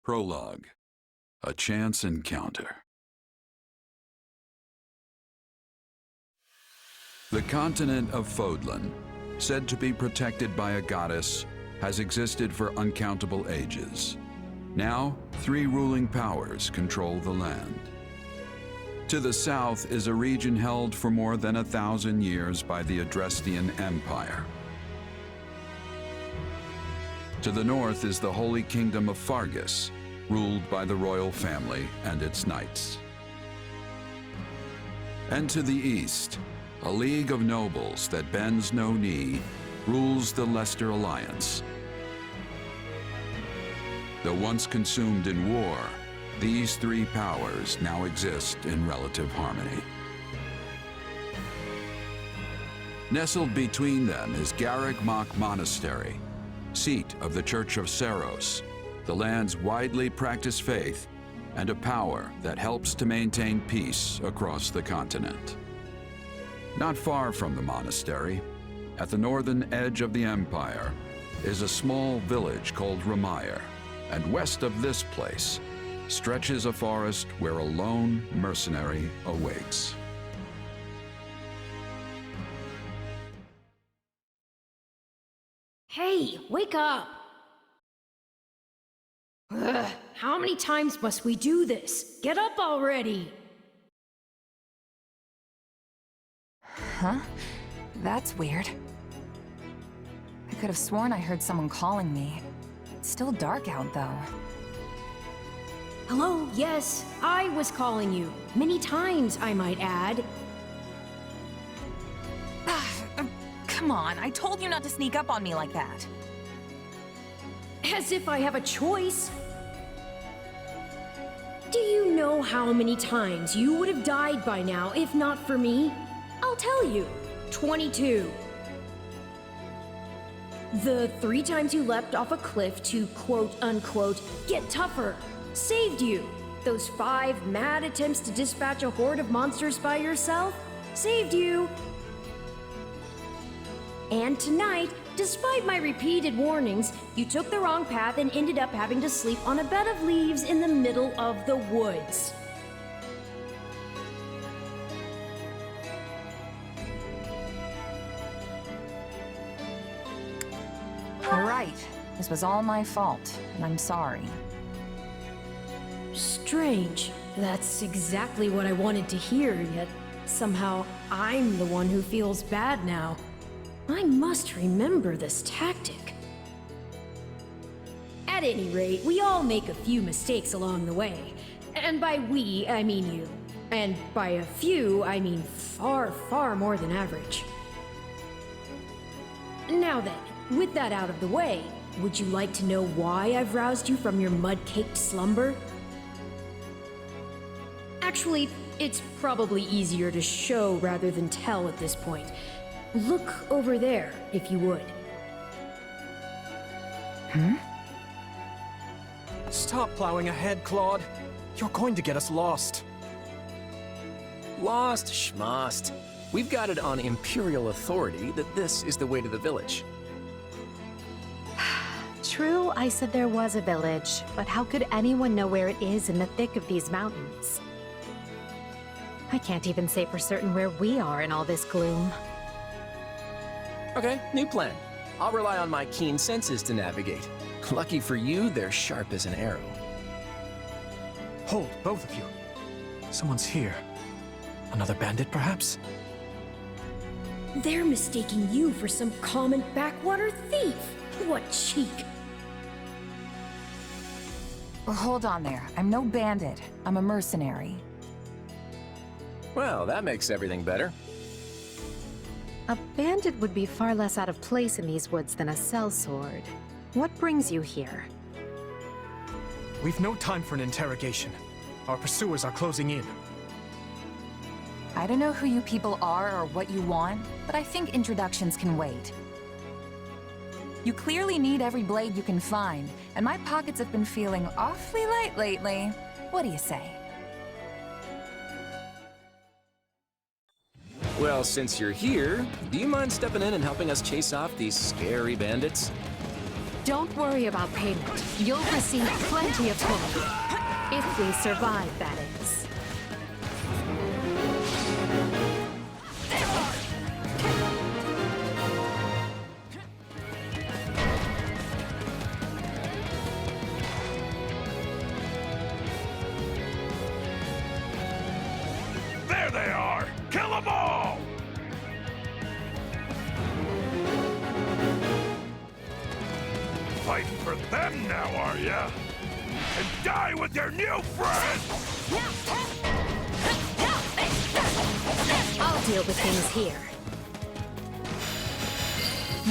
Prologue. A chance encounter. The continent of Fodlan, said to be protected by a goddess, has existed for uncountable ages. Now, 3 ruling powers control the land. To the south is a region held for more than 1,000 years by the Adrestian Empire. To the north is the Holy Kingdom of Fargus, ruled by the royal family and its knights. And to the east, a league of nobles that bends no knee rules the Leicester Alliance. Though once consumed in war, these 3 powers now exist in relative harmony. Nestled between them is Garreg Mach Monastery, seat of the Church of Saros, the land's widely practiced faith, and a power that helps to maintain peace across the continent. Not far from the monastery, at the northern edge of the empire, is a small village called Ramire, and west of this place stretches a forest where a lone mercenary awaits. Hey, wake up! Ugh, how many times must we do this? Get up already! Huh? That's weird. I could have sworn I heard someone calling me. It's still dark out, though. Hello, yes, I was calling you. Many times, I might add. Come on, I told you not to sneak up on me like that. As if I have a choice. Do you know how many times you would have died by now if not for me? I'll tell you. 22. The 3 times you leapt off a cliff to quote-unquote get tougher saved you. Those 5 mad attempts to dispatch a horde of monsters by yourself saved you. And tonight, despite my repeated warnings, you took the wrong path and ended up having to sleep on a bed of leaves in the middle of the woods. You're right. This was all my fault, and I'm sorry. Strange. That's exactly what I wanted to hear, yet somehow I'm the one who feels bad now. I must remember this tactic. At any rate, we all make a few mistakes along the way. And by we, I mean you. And by a few, I mean far, far more than average. Now then, with that out of the way, would you like to know why I've roused you from your mud-caked slumber? Actually, it's probably easier to show rather than tell at this point. Look over there, if you would. Stop plowing ahead, Claude. You're going to get us lost. Lost schmost. We've got it on Imperial authority that this is the way to the village. True, I said there was a village, but how could anyone know where it is in the thick of these mountains? I can't even say for certain where we are in all this gloom. Okay, new plan. I'll rely on my keen senses to navigate. Lucky for you, they're sharp as an arrow. Hold, both of you. Someone's here. Another bandit, perhaps? They're mistaking you for some common backwater thief. What cheek. Well, hold on there. I'm no bandit. I'm a mercenary. Well, that makes everything better. A bandit would be far less out of place in these woods than a sellsword. What brings you here? We've no time for an interrogation. Our pursuers are closing in. I don't know who you people are or what you want, but I think introductions can wait. You clearly need every blade you can find, and my pockets have been feeling awfully light lately. What do you say? Well, since you're here, do you mind stepping in and helping us chase off these scary bandits? Don't worry about payment. You'll receive plenty of gold. If we survive, that is. There they are! Kill them all! Fighting for them now, are ya? And die with your new friend! I'll deal with things here.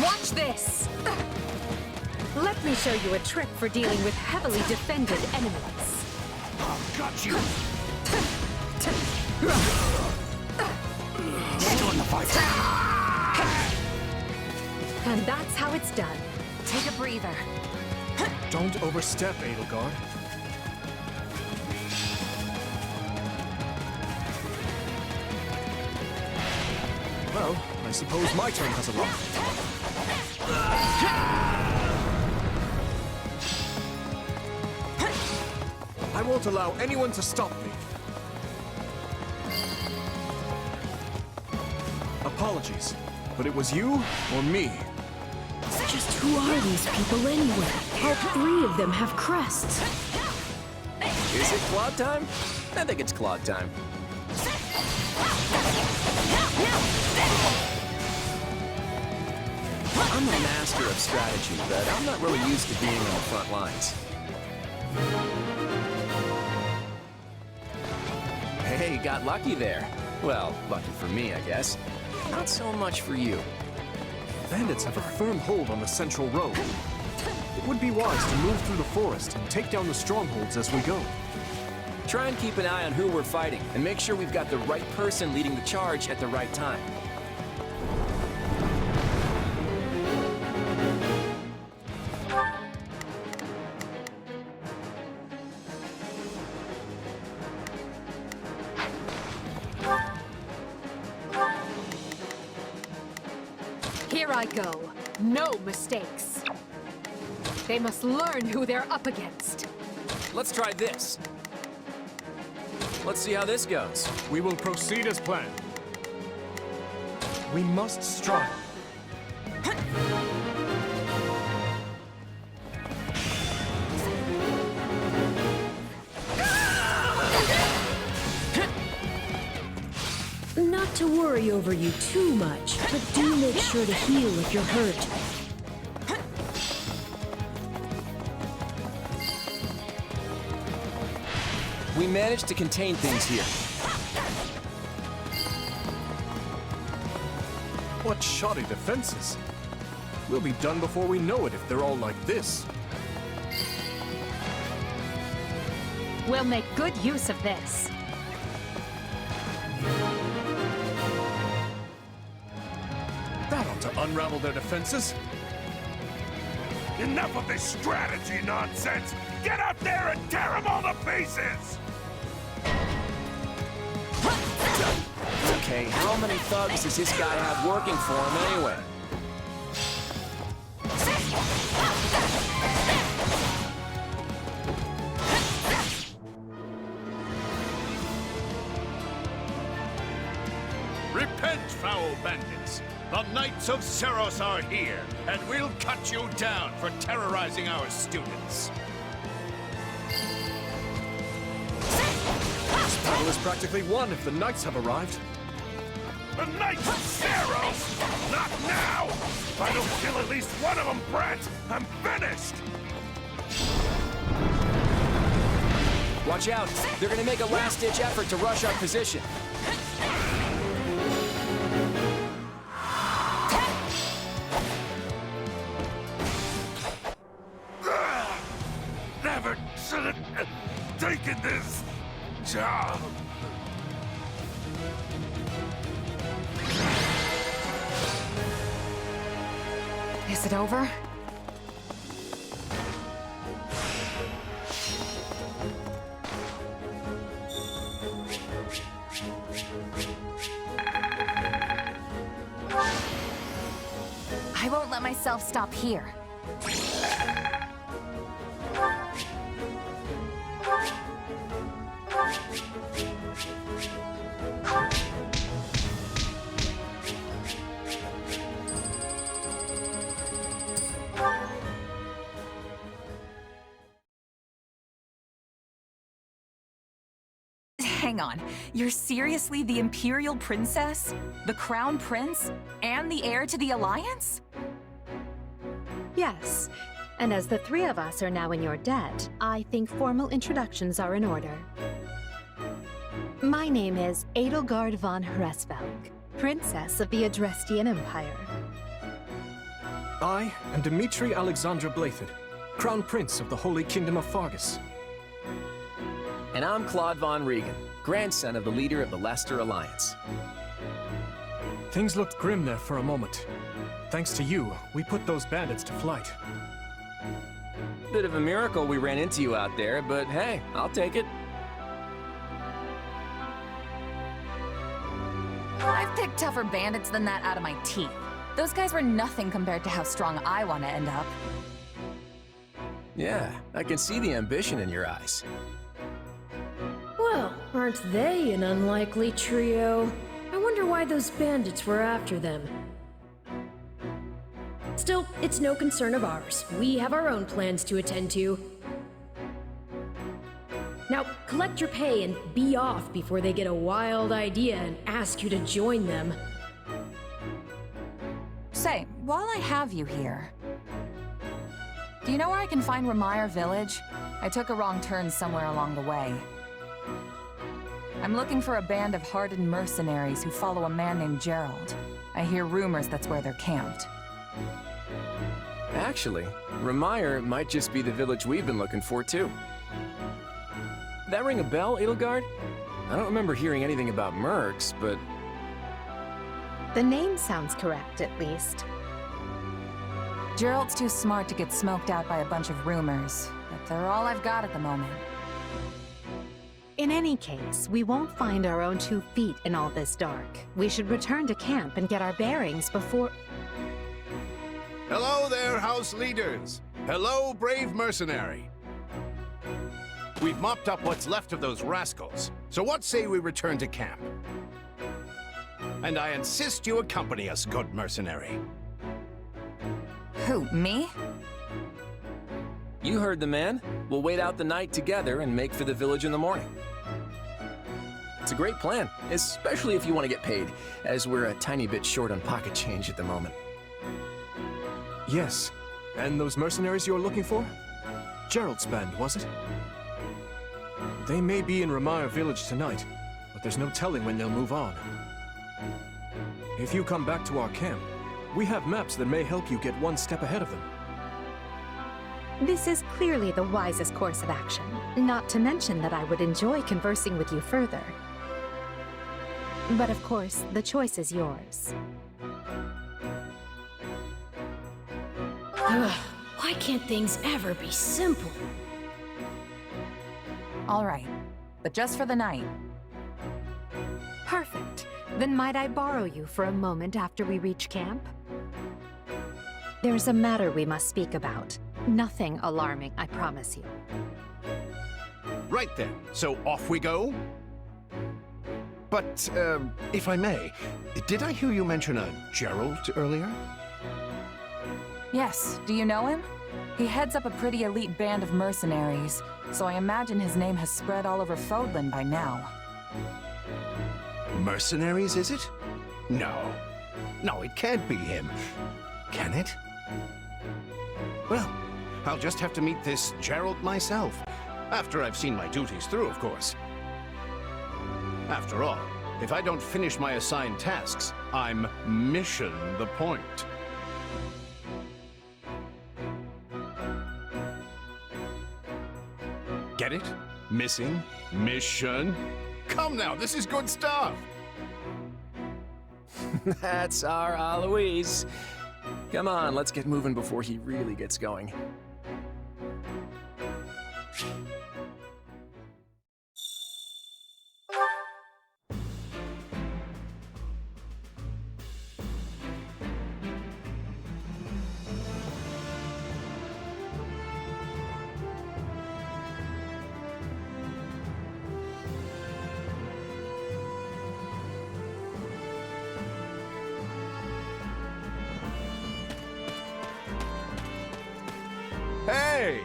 Watch this! Let me show you a trick for dealing with heavily defended enemies. I've got you! Still in the fight. And that's how it's done. Take a breather. Don't overstep, Edelgard. Well, I suppose my turn has arrived. I won't allow anyone to stop me. Apologies, but it was you or me. Just who are these people anyway? All three of them have crests. Is it Claude time? I think it's Claude time. I'm a master of strategy, but I'm not really used to being on the front lines. Hey, got lucky there. Well, lucky for me, I guess. Not so much for you. Bandits have a firm hold on the central road. It would be wise to move through the forest and take down the strongholds as we go. Try and keep an eye on who we're fighting, and make sure we've got the right person leading the charge at the right time. Here I go. No mistakes. They must learn who they're up against. Let's try this. Let's see how this goes. We will proceed as planned. We must strive. Not to worry over you too much, but do make sure to heal if you're hurt. We managed to contain things here. What shoddy defenses. We'll be done before we know it if they're all like this. We'll make good use of this. That ought to unravel their defenses. Enough of this strategy nonsense! Get out there and tear them all to pieces! Okay, how many thugs does this guy have working for him anyway? Repent, foul bandits! The Knights of Seros are here, and we'll cut you down for terrorizing our students. This battle is practically won if the knights have arrived. The Knights of Seros! Not now! If I don't kill at least one of them, Brent, I'm finished! Watch out! They're gonna make a last-ditch effort to rush our position. Never should have taken this job. Is it over? I won't let myself stop here. Hang on, you're seriously the Imperial Princess? The Crown Prince? And the heir to the Alliance? Yes, and as the three of us are now in your debt, I think formal introductions are in order. My name is Edelgard von Hresvelg, Princess of the Adrestian Empire. I am Dmitri Alexandra Blathid, Crown Prince of the Holy Kingdom of Fargus. And I'm Claude von Regan, grandson of the leader of the Leicester Alliance. Things looked grim there for a moment. Thanks to you, we put those bandits to flight. Bit of a miracle we ran into you out there, but hey, I'll take it. I've picked tougher bandits than that out of my teeth. Those guys were nothing compared to how strong I want to end up. Yeah, I can see the ambition in your eyes. Well, aren't they an unlikely trio? I wonder why those bandits were after them. Still, it's no concern of ours. We have our own plans to attend to. Now, collect your pay and be off before they get a wild idea and ask you to join them. Say, while I have you here, do you know where I can find Ramire Village? I took a wrong turn somewhere along the way. I'm looking for a band of hardened mercenaries who follow a man named Gerald. I hear rumors that's where they're camped. Actually, Ramire might just be the village we've been looking for, too. That ring a bell, Edelgard? I don't remember hearing anything about mercs, but... The name sounds correct, at least. Gerald's too smart to get smoked out by a bunch of rumors, but they're all I've got at the moment. In any case, we won't find our own 2 feet in all this dark. We should return to camp and get our bearings before... Hello there, house leaders. Hello, brave mercenary. We've mopped up what's left of those rascals, so what say we return to camp? And I insist you accompany us, good mercenary. Who, me? You heard the man. We'll wait out the night together and make for the village in the morning. It's a great plan, especially if you want to get paid, as we're a tiny bit short on pocket change at the moment. Yes, and those mercenaries you're looking for? Gerald's band, was it? They may be in Ramire Village tonight, but there's no telling when they'll move on. If you come back to our camp, we have maps that may help you get one step ahead of them. This is clearly the wisest course of action, not to mention that I would enjoy conversing with you further. But of course, the choice is yours. Ugh, why can't things ever be simple? All right, but just for the night. Perfect. Then might I borrow you for a moment after we reach camp? There's a matter we must speak about. Nothing alarming, I promise you. Right then, so off we go? But, if I may, did I hear you mention a Gerald earlier? Yes, do you know him? He heads up a pretty elite band of mercenaries, so I imagine his name has spread all over Fodlan by now. Mercenaries, is it? No. No, it can't be him. Can it? Well, I'll just have to meet this Gerald myself. After I've seen my duties through, of course. After all, if I don't finish my assigned tasks, I'm mission the point. Get it? Missing? Mission? Come now, this is good stuff! That's our Aloise. Come on, let's get moving before he really gets going. Hey!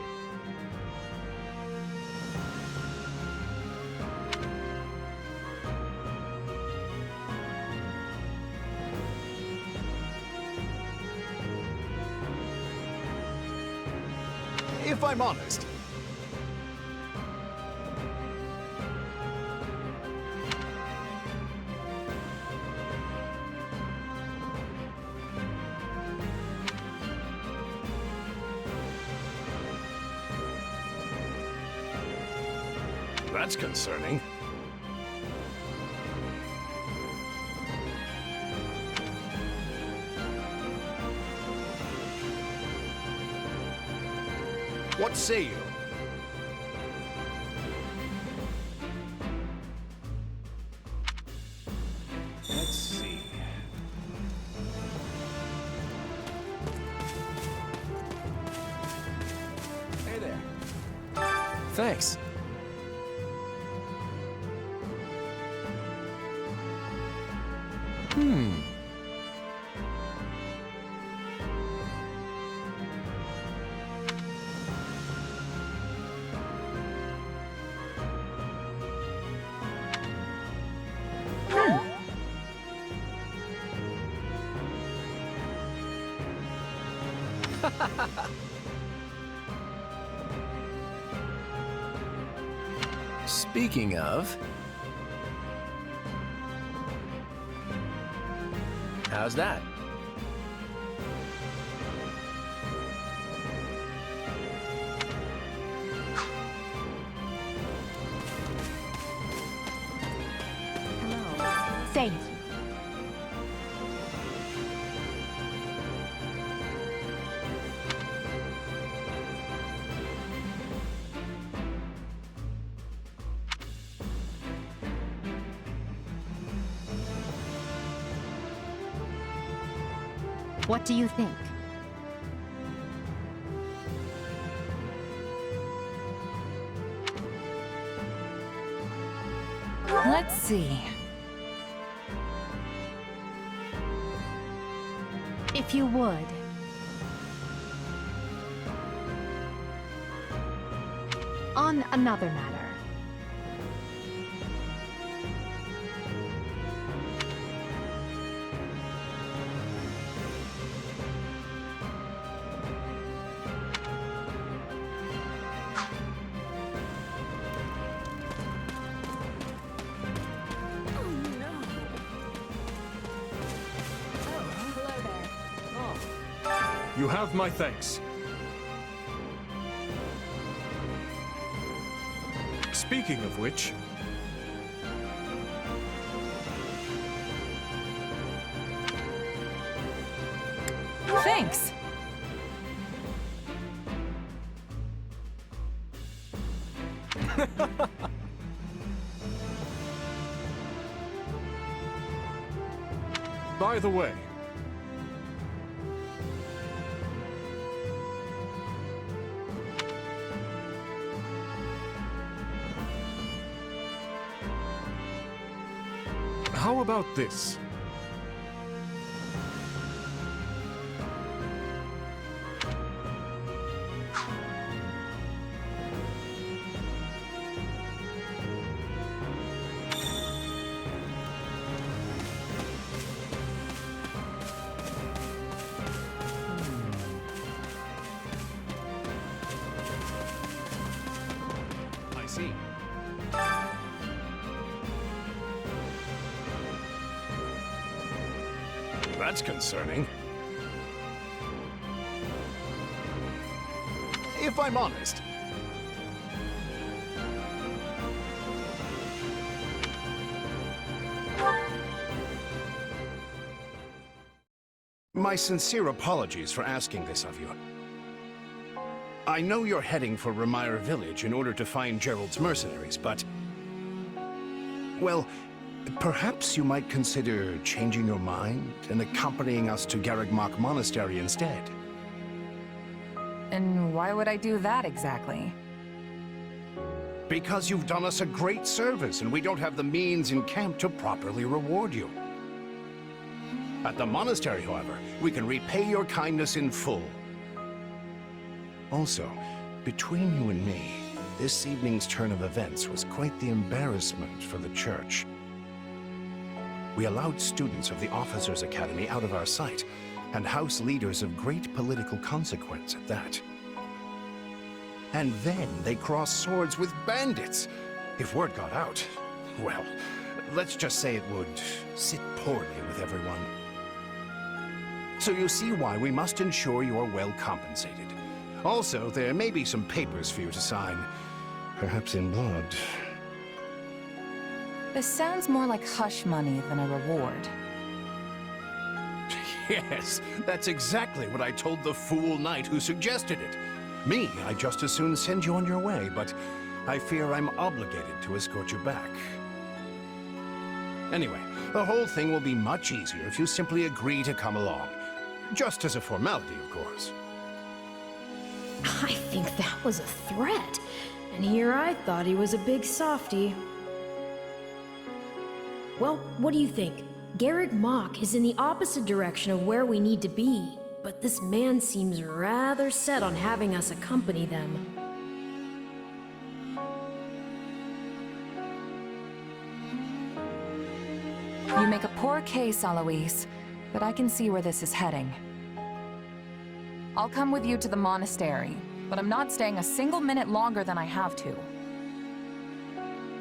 if I'm honest. That's concerning. What say you? Let's see. Hey there. Thanks. Speaking of... how's that? Say, what do you think? Let's see. If you would. On another matter. You have my thanks. Speaking of which... Thanks. By the way... how about this? I see. That's concerning. If I'm honest. My sincere apologies for asking this of you. I know you're heading for Ramire Village in order to find Gerald's mercenaries, but... well, perhaps you might consider changing your mind and accompanying us to Garreg Monastery instead. And why would I do that exactly? Because you've done us a great service and we don't have the means in camp to properly reward you. At the monastery, however, we can repay your kindness in full. Also, between you and me, this evening's turn of events was quite the embarrassment for the church. We allowed students of the Officers' Academy out of our sight, and house leaders of great political consequence at that. And then they cross swords with bandits. If word got out, well, let's just say it would sit poorly with everyone. So you see why we must ensure you're well compensated. Also, there may be some papers for you to sign. Perhaps in blood. This sounds more like hush money than a reward. Yes, that's exactly what I told the fool knight who suggested it. Me, I'd just as soon send you on your way, but I fear I'm obligated to escort you back. Anyway, the whole thing will be much easier if you simply agree to come along. Just as a formality, of course. I think that was a threat. And here I thought he was a big softy. Well, what do you think? Garrick Mach is in the opposite direction of where we need to be, but this man seems rather set on having us accompany them. You make a poor case, Alois, but I can see where this is heading. I'll come with you to the monastery, but I'm not staying a single minute longer than I have to.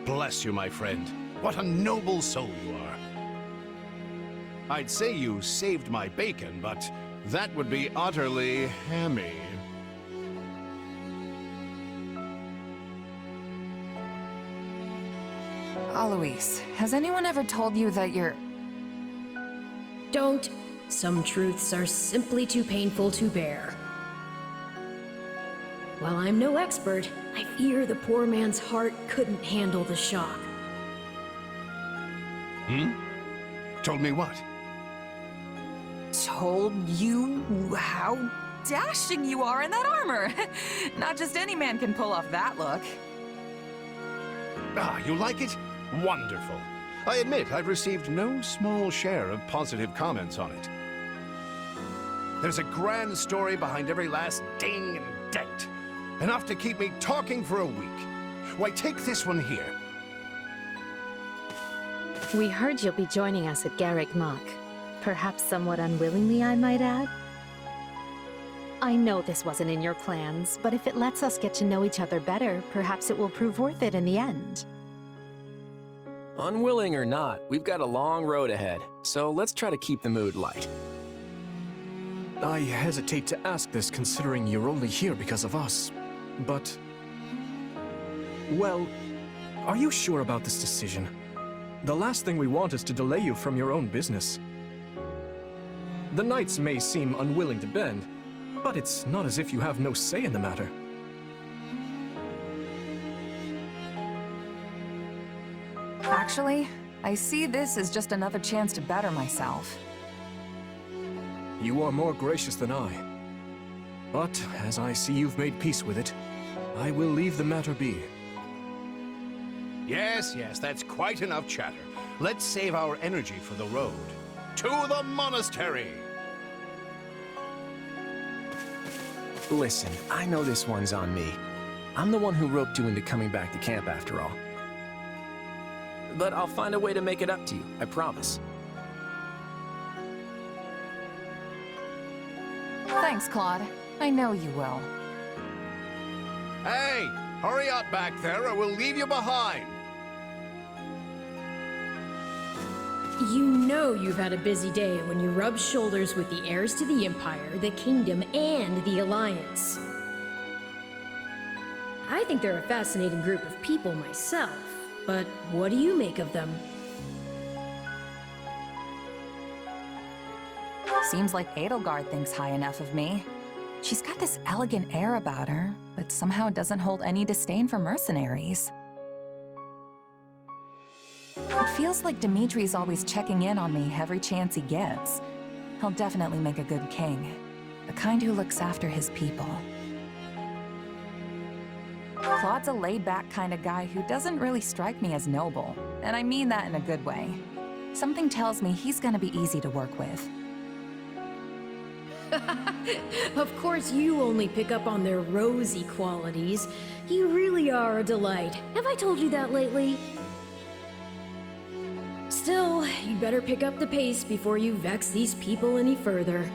Bless you, my friend. What a noble soul you are. I'd say you saved my bacon, but that would be utterly hammy. Alois, has anyone ever told you that you're... Don't. Some truths are simply too painful to bear. While I'm no expert, I fear the poor man's heart couldn't handle the shock. Told me what? Told you how dashing you are in that armor. Not just any man can pull off that look. Ah, you like it? Wonderful. I admit I've received no small share of positive comments on it. There's a grand story behind every last ding and dent. Enough to keep me talking for a week. Why, take this one here. We heard you'll be joining us at Garrick Mach. Perhaps somewhat unwillingly, I might add. I know this wasn't in your plans, but if it lets us get to know each other better, perhaps it will prove worth it in the end. Unwilling or not, we've got a long road ahead, so let's try to keep the mood light. I hesitate to ask this considering you're only here because of us, but... Well, are you sure about this decision? The last thing we want is to delay you from your own business. The knights may seem unwilling to bend, but it's not as if you have no say in the matter. Actually, I see this as just another chance to better myself. You are more gracious than I. But, as I see you've made peace with it, I will leave the matter be. Yes, that's quite enough chatter. Let's save our energy for the road. To the monastery! Listen, I know this one's on me. I'm the one who roped you into coming back to camp after all. But I'll find a way to make it up to you, I promise. Thanks, Claude. I know you will. Hey, hurry up back there or we'll leave you behind. You know you've had a busy day when you rub shoulders with the heirs to the Empire, the Kingdom, and the Alliance. I think they're a fascinating group of people myself, but what do you make of them? Seems like Edelgard thinks high enough of me. She's got this elegant air about her, but somehow doesn't hold any disdain for mercenaries. It feels like Dimitri's always checking in on me every chance he gets. He'll definitely make a good king. The kind who looks after his people. Claude's a laid-back kind of guy who doesn't really strike me as noble, and I mean that in a good way. Something tells me he's gonna be easy to work with. Of course you only pick up on their rosy qualities. You really are a delight. Have I told you that lately? Still, you'd better pick up the pace before you vex these people any further.